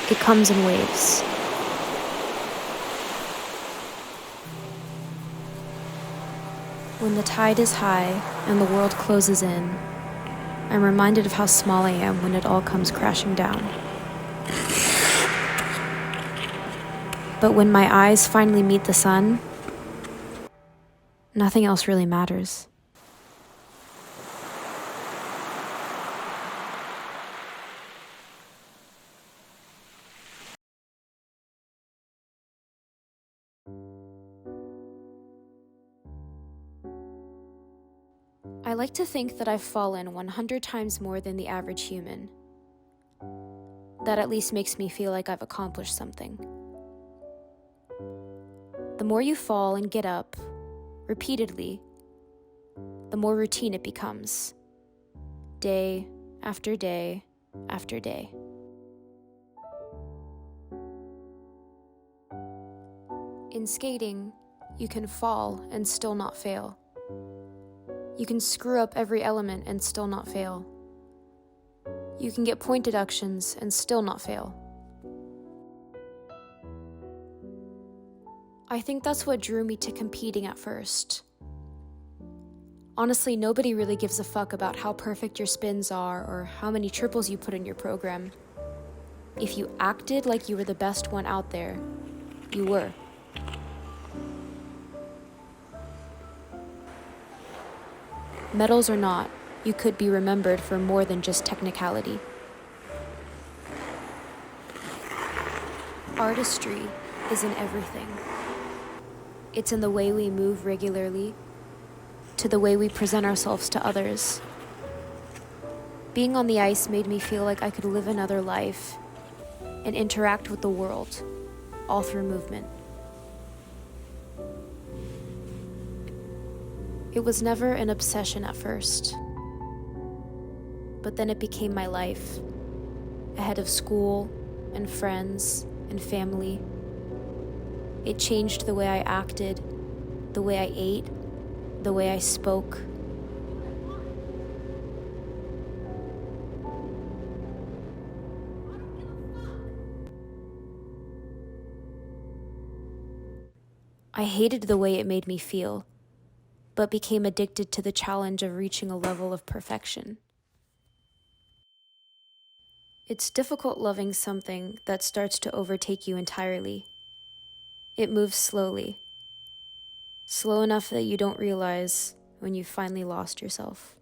It comes in waves. When the tide is high and the world closes in, I'm reminded of how small I am when it all comes crashing down. But when my eyes finally meet the sun, nothing else really matters. I like to think that I've fallen 100 times more than the average human. That at least makes me feel like I've accomplished something. The more you fall and get up, repeatedly, the more routine it becomes. Day after day after day. In skating, you can fall and still not fail. You can screw up every element and still not fail. You can get point deductions and still not fail. I think that's what drew me to competing at first. Honestly, nobody really gives a fuck about how perfect your spins are or how many triples you put in your program. If you acted like you were the best one out there, you were. Medals or not, you could be remembered for more than just technicality. Artistry is in everything. It's in the way we move regularly, to the way we present ourselves to others. Being on the ice made me feel like I could live another life and interact with the world, all through movement. It was never an obsession at first, but then it became my life, ahead of school and friends and family. It changed the way I acted, the way I ate, the way I spoke. I hated the way it made me feel, but became addicted to the challenge of reaching a level of perfection. It's difficult loving something that starts to overtake you entirely. It moves slowly, slow enough that you don't realize when you've finally lost yourself.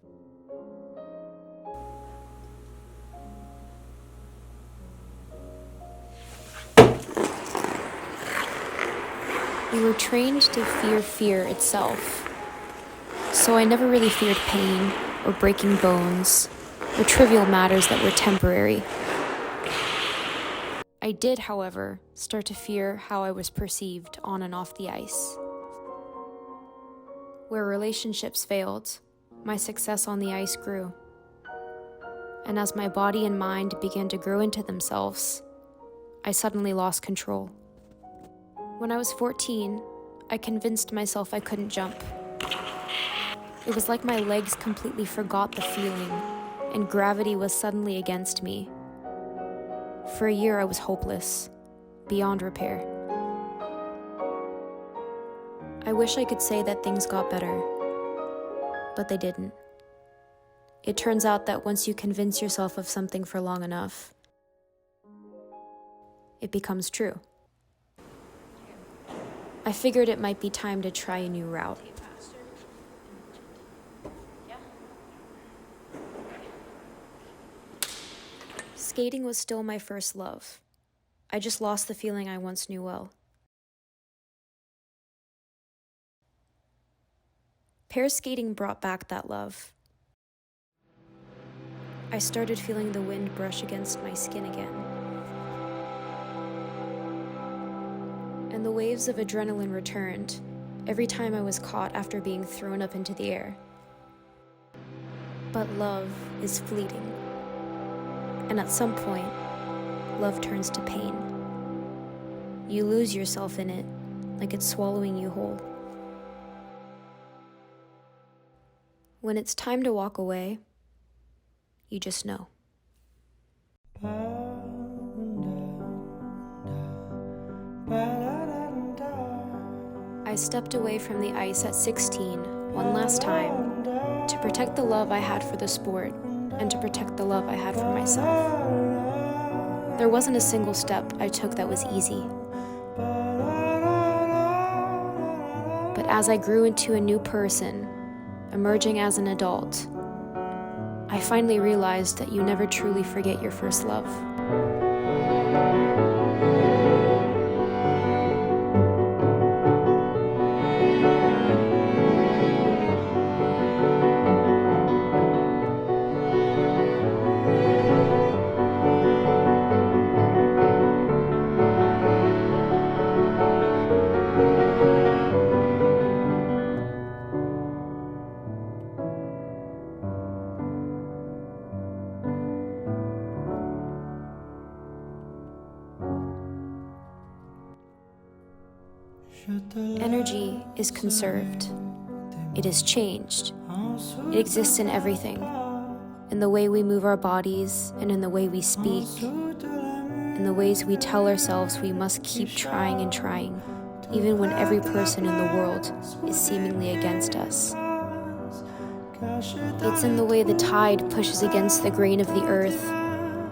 We were trained to fear fear itself. So I never really feared pain or breaking bones or trivial matters that were temporary. I did, however, start to fear how I was perceived on and off the ice. Where relationships failed, my success on the ice grew. And as my body and mind began to grow into themselves, I suddenly lost control. When I was 14, I convinced myself I couldn't jump. It was like my legs completely forgot the feeling, and gravity was suddenly against me. For a year, I was hopeless, beyond repair. I wish I could say that things got better, but they didn't. It turns out that once you convince yourself of something for long enough, it becomes true. I figured it might be time to try a new route. Skating was still my first love. I just lost the feeling I once knew well. Pair skating brought back that love. I started feeling the wind brush against my skin again. And the waves of adrenaline returned every time I was caught after being thrown up into the air. But love is fleeting. And at some point, love turns to pain. You lose yourself in it, like it's swallowing you whole. When it's time to walk away, you just know. Bowing down I stepped away from the ice at 16 one last time to protect the love I had for the sport and to protect the love I had for myself. There wasn't a single step I took that was easy. But as I grew into a new person, emerging as an adult, I finally realized that you never truly forget your first love. Energy is conserved. It is changed. It exists in everything. In the way we move our bodies, and in the way we speak, in the ways we tell ourselves we must keep trying and trying, even when every person in the world is seemingly against us. It's in the way the tide pushes against the grain of the earth,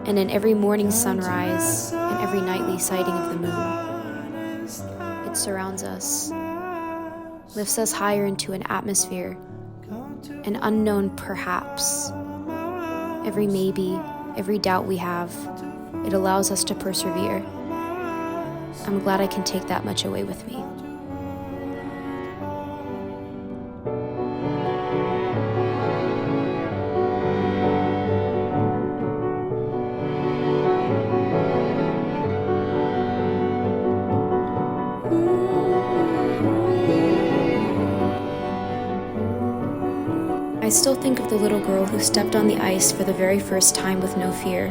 and in every morning sunrise and every nightly sighting of the moon. It surrounds us, lifts us higher into an atmosphere, an unknown perhaps. Every maybe, every doubt we have, it allows us to persevere. I'm glad I can take that much away with me. I still think of the little girl who stepped on the ice for the very first time with no fear.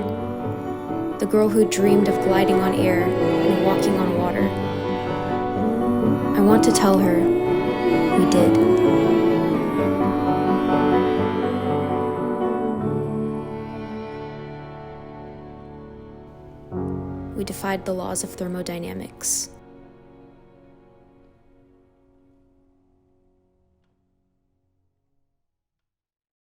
The girl who dreamed of gliding on air and walking on water. I want to tell her, we did. We defied the laws of thermodynamics.